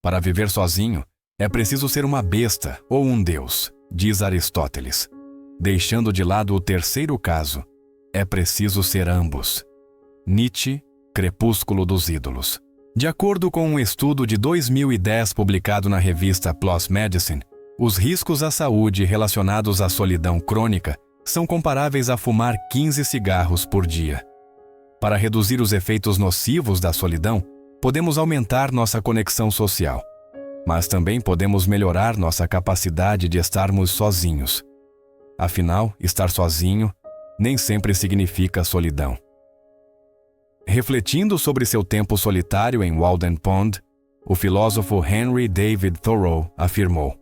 Para viver sozinho, é preciso ser uma besta ou um deus, diz Aristóteles. Deixando de lado o terceiro caso, é preciso ser ambos. Nietzsche, Crepúsculo dos Ídolos. De acordo com um estudo de 2010 publicado na revista PLOS Medicine, os riscos à saúde relacionados à solidão crônica são comparáveis a fumar 15 cigarros por dia. Para reduzir os efeitos nocivos da solidão, podemos aumentar nossa conexão social, mas também podemos melhorar nossa capacidade de estarmos sozinhos. Afinal, estar sozinho nem sempre significa solidão. Refletindo sobre seu tempo solitário em Walden Pond, o filósofo Henry David Thoreau afirmou: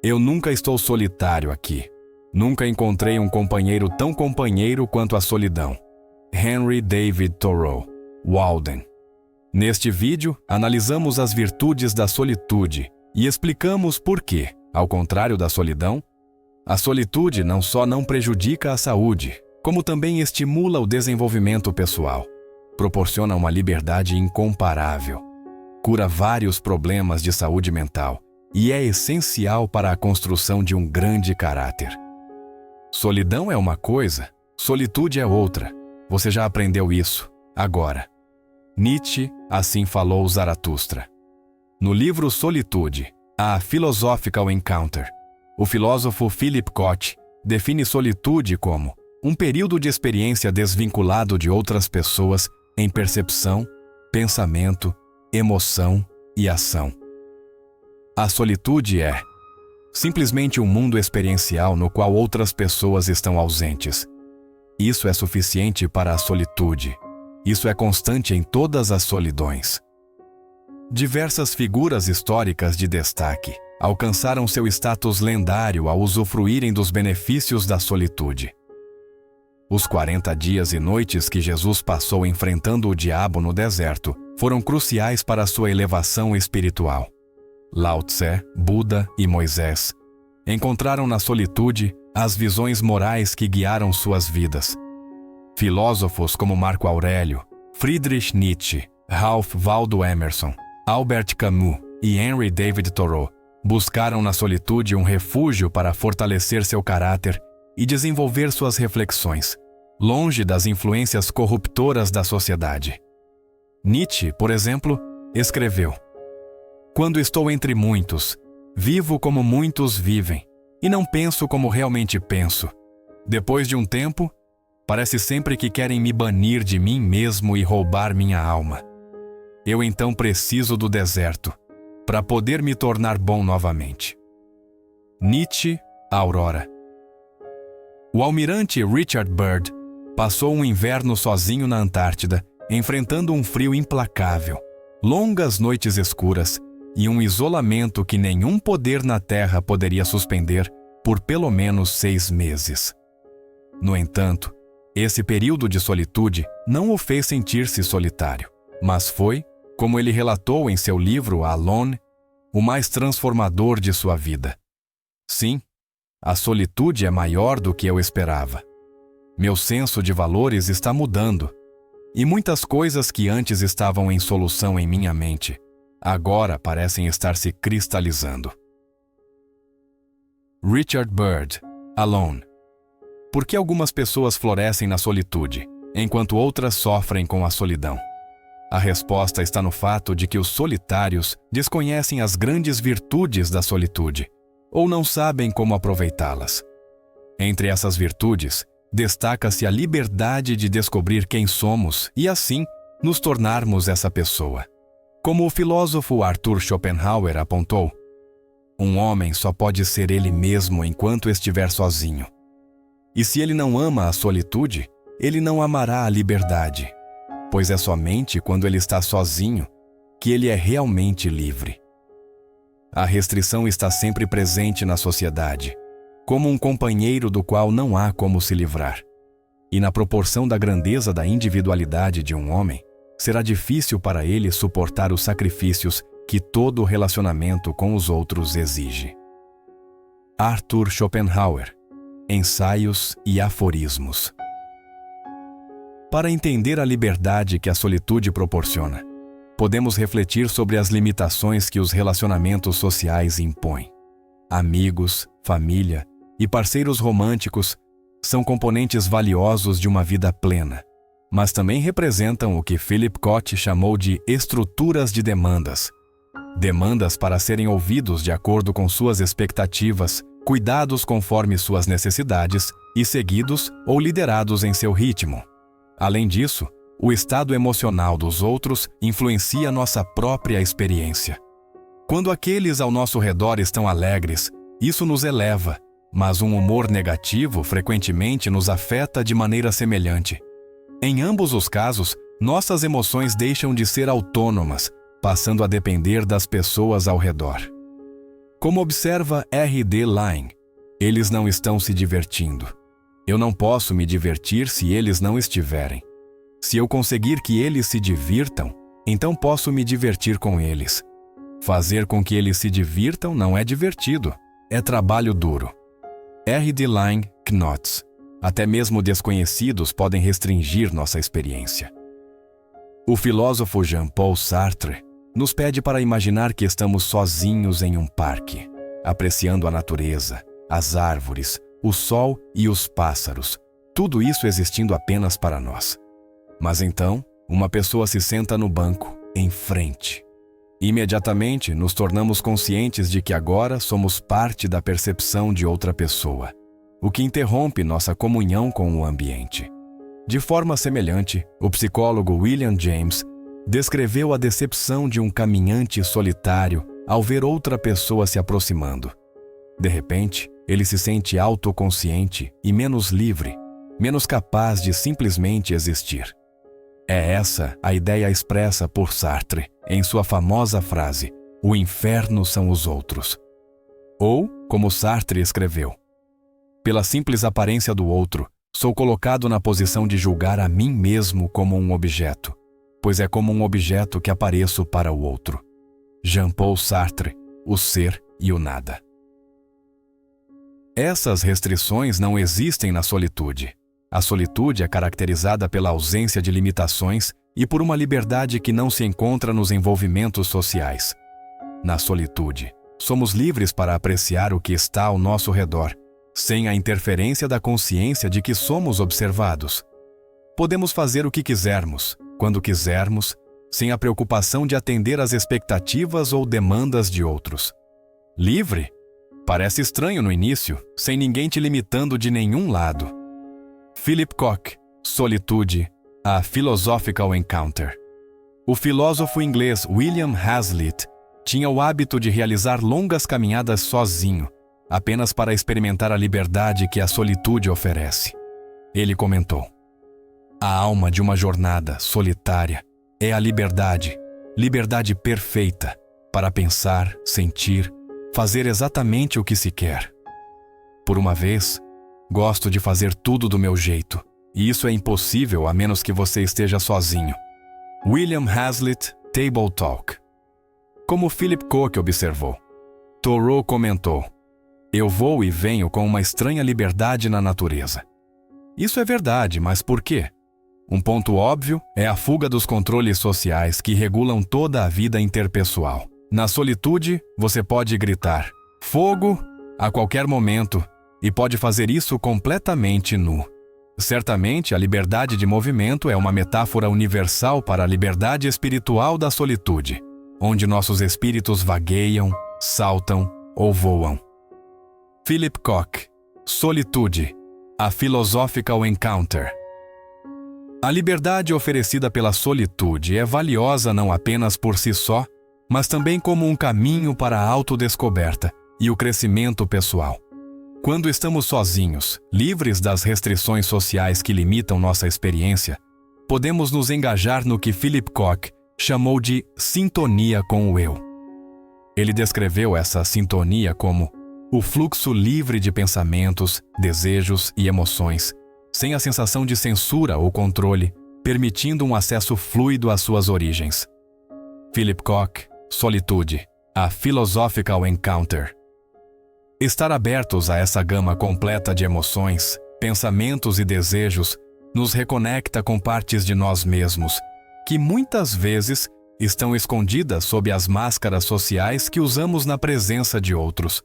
"Eu nunca estou solitário aqui. Nunca encontrei um companheiro tão companheiro quanto a solidão." Henry David Thoreau, Walden. Neste vídeo, analisamos as virtudes da solitude e explicamos por que, ao contrário da solidão, a solitude não só não prejudica a saúde, como também estimula o desenvolvimento pessoal. Proporciona uma liberdade incomparável, cura vários problemas de saúde mental e é essencial para a construção de um grande caráter. Solidão é uma coisa, solitude é outra. Você já aprendeu isso, agora. Nietzsche, assim falou Zaratustra. No livro Solitude, A Philosophical Encounter, o filósofo Philip Koch define solitude como um período de experiência desvinculado de outras pessoas em percepção, pensamento, emoção e ação. A solitude é simplesmente um mundo experiencial no qual outras pessoas estão ausentes. Isso é suficiente para a solitude. Isso é constante em todas as solidões. Diversas figuras históricas de destaque alcançaram seu status lendário ao usufruírem dos benefícios da solitude. Os 40 dias e noites que Jesus passou enfrentando o diabo no deserto foram cruciais para sua elevação espiritual. Lao Tse, Buda e Moisés encontraram na solitude as visões morais que guiaram suas vidas. Filósofos como Marco Aurélio, Friedrich Nietzsche, Ralph Waldo Emerson, Albert Camus e Henry David Thoreau buscaram na solitude um refúgio para fortalecer seu caráter e desenvolver suas reflexões, longe das influências corruptoras da sociedade. Nietzsche, por exemplo, escreveu: "Quando estou entre muitos, vivo como muitos vivem, e não penso como realmente penso. Depois de um tempo, parece sempre que querem me banir de mim mesmo e roubar minha alma. Eu então preciso do deserto, para poder me tornar bom novamente." Nietzsche, Aurora. O almirante Richard Byrd passou um inverno sozinho na Antártida, enfrentando um frio implacável, longas noites escuras e um isolamento que nenhum poder na Terra poderia suspender por pelo menos 6 meses. No entanto, esse período de solitude não o fez sentir-se solitário, mas foi, como ele relatou em seu livro Alone, o mais transformador de sua vida. Sim, a solitude é maior do que eu esperava. Meu senso de valores está mudando, e muitas coisas que antes estavam em solução em minha mente, agora parecem estar se cristalizando. Richard Byrd, Alone. Por que algumas pessoas florescem na solitude, enquanto outras sofrem com a solidão? A resposta está no fato de que os solitários desconhecem as grandes virtudes da solitude, ou não sabem como aproveitá-las. Entre essas virtudes, destaca-se a liberdade de descobrir quem somos e, assim, nos tornarmos essa pessoa. Como o filósofo Arthur Schopenhauer apontou, um homem só pode ser ele mesmo enquanto estiver sozinho. E se ele não ama a solitude, ele não amará a liberdade, pois é somente quando ele está sozinho que ele é realmente livre. A restrição está sempre presente na sociedade, como um companheiro do qual não há como se livrar. E na proporção da grandeza da individualidade de um homem, será difícil para ele suportar os sacrifícios que todo relacionamento com os outros exige. Arthur Schopenhauer, Ensaios e Aforismos. Para entender a liberdade que a solitude proporciona, podemos refletir sobre as limitações que os relacionamentos sociais impõem. Amigos, família e parceiros românticos são componentes valiosos de uma vida plena, mas também representam o que Philip Koch chamou de estruturas de demandas. Demandas para serem ouvidos de acordo com suas expectativas, cuidados conforme suas necessidades e seguidos ou liderados em seu ritmo. Além disso, o estado emocional dos outros influencia nossa própria experiência. Quando aqueles ao nosso redor estão alegres, isso nos eleva, mas um humor negativo frequentemente nos afeta de maneira semelhante. Em ambos os casos, nossas emoções deixam de ser autônomas, passando a depender das pessoas ao redor. Como observa R.D. Laing, eles não estão se divertindo. Eu não posso me divertir se eles não estiverem. Se eu conseguir que eles se divirtam, então posso me divertir com eles. Fazer com que eles se divirtam não é divertido, é trabalho duro. R.D. Laing Knotts. Até mesmo desconhecidos podem restringir nossa experiência. O filósofo Jean-Paul Sartre nos pede para imaginar que estamos sozinhos em um parque, apreciando a natureza, as árvores, o sol e os pássaros, tudo isso existindo apenas para nós. Mas então, uma pessoa se senta no banco, em frente. Imediatamente, nos tornamos conscientes de que agora somos parte da percepção de outra pessoa, o que interrompe nossa comunhão com o ambiente. De forma semelhante, o psicólogo William James descreveu a decepção de um caminhante solitário ao ver outra pessoa se aproximando. De repente, ele se sente autoconsciente e menos livre, menos capaz de simplesmente existir. É essa a ideia expressa por Sartre em sua famosa frase: "O inferno são os outros". Ou, como Sartre escreveu, pela simples aparência do outro, sou colocado na posição de julgar a mim mesmo como um objeto, pois é como um objeto que apareço para o outro. Jean-Paul Sartre, O Ser e o Nada. Essas restrições não existem na solitude. A solitude é caracterizada pela ausência de limitações e por uma liberdade que não se encontra nos envolvimentos sociais. Na solitude, somos livres para apreciar o que está ao nosso redor, sem a interferência da consciência de que somos observados. Podemos fazer o que quisermos, quando quisermos, sem a preocupação de atender às expectativas ou demandas de outros. Livre? Parece estranho no início, sem ninguém te limitando de nenhum lado. Philip Koch, Solitude, A Philosophical Encounter. O filósofo inglês William Hazlitt tinha o hábito de realizar longas caminhadas sozinho, apenas para experimentar a liberdade que a solitude oferece. Ele comentou: "A alma de uma jornada solitária é a liberdade, liberdade perfeita, para pensar, sentir, fazer exatamente o que se quer. Por uma vez, gosto de fazer tudo do meu jeito, e isso é impossível a menos que você esteja sozinho." William Hazlitt, Table Talk. Como Philip Koch observou, Thoreau comentou: "Eu vou e venho com uma estranha liberdade na natureza." Isso é verdade, mas por quê? Um ponto óbvio é a fuga dos controles sociais que regulam toda a vida interpessoal. Na solitude, você pode gritar "fogo" a qualquer momento e pode fazer isso completamente nu. Certamente, a liberdade de movimento é uma metáfora universal para a liberdade espiritual da solitude, onde nossos espíritos vagueiam, saltam ou voam. Philip Koch, Solitude, A Philosophical Encounter. A liberdade oferecida pela solitude é valiosa não apenas por si só, mas também como um caminho para a autodescoberta e o crescimento pessoal. Quando estamos sozinhos, livres das restrições sociais que limitam nossa experiência, podemos nos engajar no que Philip Koch chamou de sintonia com o eu. Ele descreveu essa sintonia como o fluxo livre de pensamentos, desejos e emoções, sem a sensação de censura ou controle, permitindo um acesso fluido às suas origens. Philip Koch, Solitude, A Philosophical Encounter. Estar abertos a essa gama completa de emoções, pensamentos e desejos nos reconecta com partes de nós mesmos, que muitas vezes estão escondidas sob as máscaras sociais que usamos na presença de outros.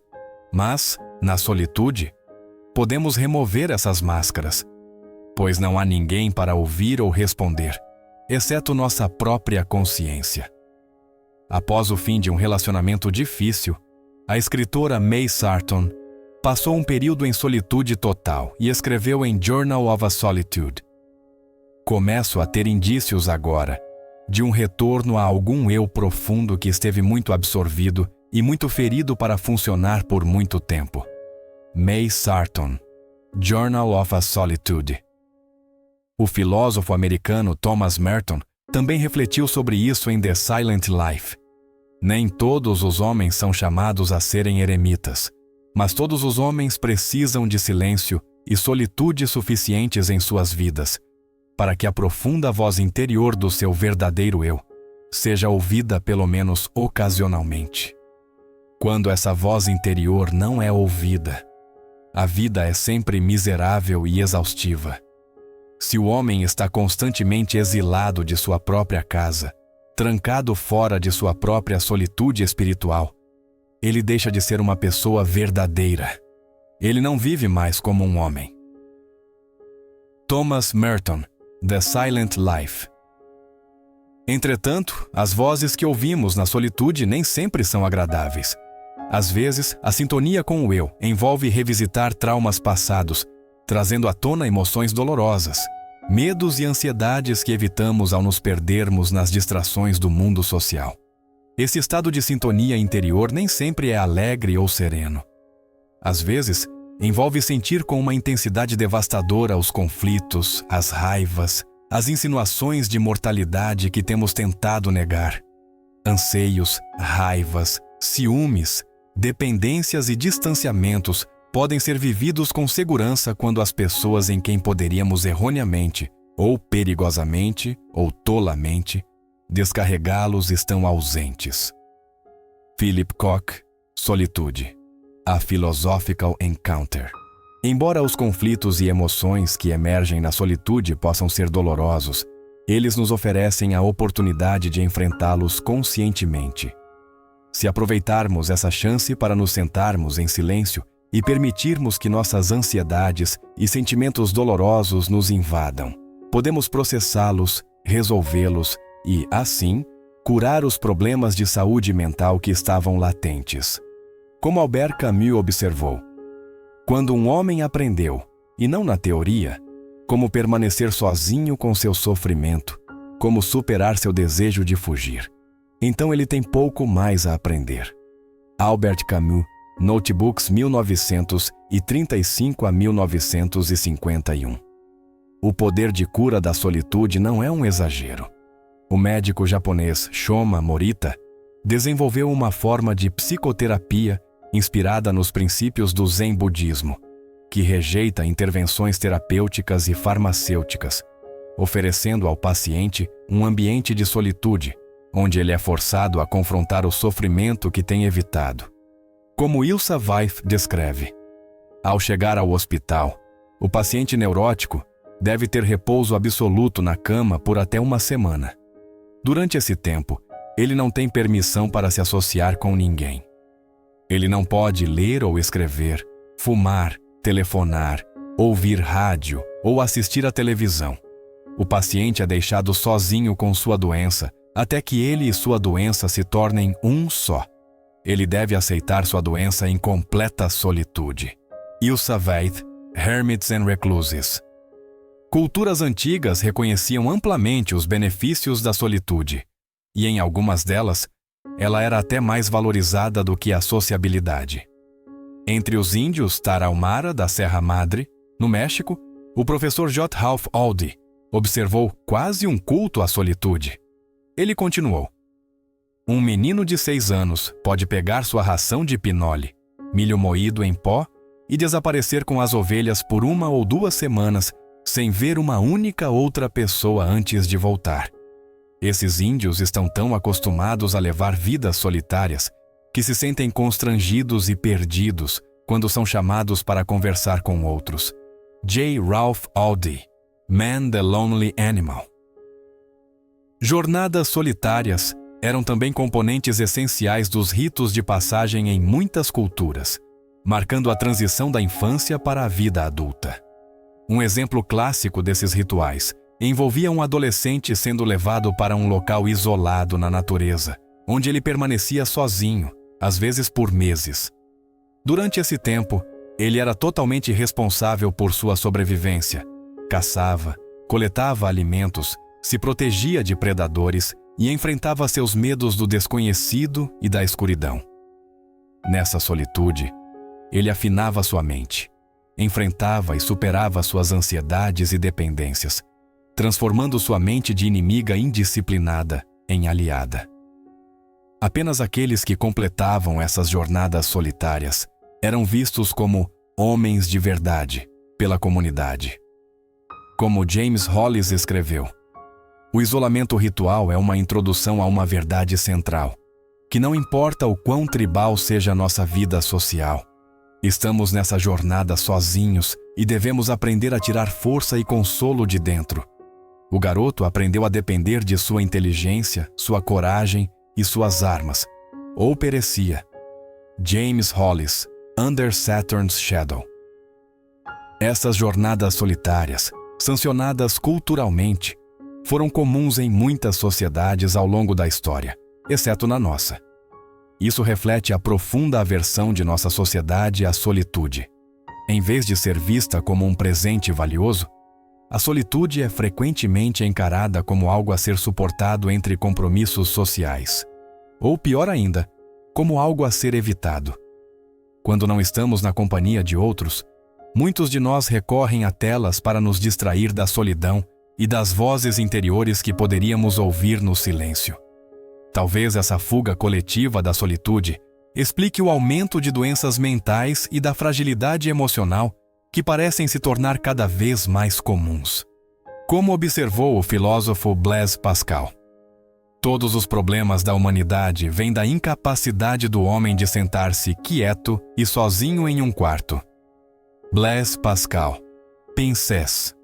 Mas, na solitude, podemos remover essas máscaras, pois não há ninguém para ouvir ou responder, exceto nossa própria consciência. Após o fim de um relacionamento difícil, a escritora May Sarton passou um período em solitude total e escreveu em Journal of a Solitude: "Começo a ter indícios agora de um retorno a algum eu profundo que esteve muito absorvido e muito ferido para funcionar por muito tempo." May Sarton, Journal of a Solitude. O filósofo americano Thomas Merton também refletiu sobre isso em The Silent Life. Nem todos os homens são chamados a serem eremitas, mas todos os homens precisam de silêncio e solitude suficientes em suas vidas, para que a profunda voz interior do seu verdadeiro eu seja ouvida pelo menos ocasionalmente. Quando essa voz interior não é ouvida, a vida é sempre miserável e exaustiva. Se o homem está constantemente exilado de sua própria casa, trancado fora de sua própria solitude espiritual, ele deixa de ser uma pessoa verdadeira. Ele não vive mais como um homem. Thomas Merton, The Silent Life. Entretanto, as vozes que ouvimos na solitude nem sempre são agradáveis. Às vezes, a sintonia com o eu envolve revisitar traumas passados, trazendo à tona emoções dolorosas, medos e ansiedades que evitamos ao nos perdermos nas distrações do mundo social. Esse estado de sintonia interior nem sempre é alegre ou sereno. Às vezes, envolve sentir com uma intensidade devastadora os conflitos, as raivas, as insinuações de mortalidade que temos tentado negar. Anseios, raivas, ciúmes, dependências e distanciamentos podem ser vividos com segurança quando as pessoas em quem poderíamos erroneamente, ou perigosamente, ou tolamente, descarregá-los estão ausentes. Philip Koch, Solitude. A Philosophical Encounter. Embora os conflitos e emoções que emergem na solitude possam ser dolorosos, eles nos oferecem a oportunidade de enfrentá-los conscientemente. Se aproveitarmos essa chance para nos sentarmos em silêncio e permitirmos que nossas ansiedades e sentimentos dolorosos nos invadam, podemos processá-los, resolvê-los e, assim, curar os problemas de saúde mental que estavam latentes. Como Albert Camus observou, quando um homem aprendeu, e não na teoria, como permanecer sozinho com seu sofrimento, como superar seu desejo de fugir, então ele tem pouco mais a aprender. Albert Camus, Notebooks 1935 a 1951. O poder de cura da solitude não é um exagero. O médico japonês Shoma Morita desenvolveu uma forma de psicoterapia inspirada nos princípios do Zen budismo, que rejeita intervenções terapêuticas e farmacêuticas, oferecendo ao paciente um ambiente de solitude, onde ele é forçado a confrontar o sofrimento que tem evitado. Como Ilsa Weiff descreve, ao chegar ao hospital, o paciente neurótico deve ter repouso absoluto na cama por até uma semana. Durante esse tempo, ele não tem permissão para se associar com ninguém. Ele não pode ler ou escrever, fumar, telefonar, ouvir rádio ou assistir à televisão. O paciente é deixado sozinho com sua doença até que ele e sua doença se tornem um só. Ele deve aceitar sua doença em completa solitude. Ilsa Weiff, Hermits and Recluses. Culturas antigas reconheciam amplamente os benefícios da solitude, e em algumas delas, ela era até mais valorizada do que a sociabilidade. Entre os índios Tarahumara da Serra Madre, no México, o professor J. Ralph Aldi observou quase um culto à solitude. Ele continuou: um menino de 6 anos pode pegar sua ração de pinole, milho moído em pó, e desaparecer com as ovelhas por 1 ou 2 semanas sem ver uma única outra pessoa antes de voltar. Esses índios estão tão acostumados a levar vidas solitárias que se sentem constrangidos e perdidos quando são chamados para conversar com outros. J. Ralph Aldi, Man the Lonely Animal. Jornadas solitárias eram também componentes essenciais dos ritos de passagem em muitas culturas, marcando a transição da infância para a vida adulta. Um exemplo clássico desses rituais envolvia um adolescente sendo levado para um local isolado na natureza, onde ele permanecia sozinho, às vezes por meses. Durante esse tempo, ele era totalmente responsável por sua sobrevivência. Caçava, coletava alimentos, se protegia de predadores e enfrentava seus medos do desconhecido e da escuridão. Nessa solitude, ele afinava sua mente, enfrentava e superava suas ansiedades e dependências, transformando sua mente de inimiga indisciplinada em aliada. Apenas aqueles que completavam essas jornadas solitárias eram vistos como homens de verdade pela comunidade. Como James Hollis escreveu, o isolamento ritual é uma introdução a uma verdade central, que não importa o quão tribal seja a nossa vida social, estamos nessa jornada sozinhos e devemos aprender a tirar força e consolo de dentro. O garoto aprendeu a depender de sua inteligência, sua coragem e suas armas, ou perecia. James Hollis, Under Saturn's Shadow. Essas jornadas solitárias, sancionadas culturalmente, foram comuns em muitas sociedades ao longo da história, exceto na nossa. Isso reflete a profunda aversão de nossa sociedade à solitude. Em vez de ser vista como um presente valioso, a solitude é frequentemente encarada como algo a ser suportado entre compromissos sociais. Ou, pior ainda, como algo a ser evitado. Quando não estamos na companhia de outros, muitos de nós recorrem a telas para nos distrair da solidão e das vozes interiores que poderíamos ouvir no silêncio. Talvez essa fuga coletiva da solitude explique o aumento de doenças mentais e da fragilidade emocional que parecem se tornar cada vez mais comuns. Como observou o filósofo Blaise Pascal, todos os problemas da humanidade vêm da incapacidade do homem de sentar-se quieto e sozinho em um quarto. Blaise Pascal, Pincés.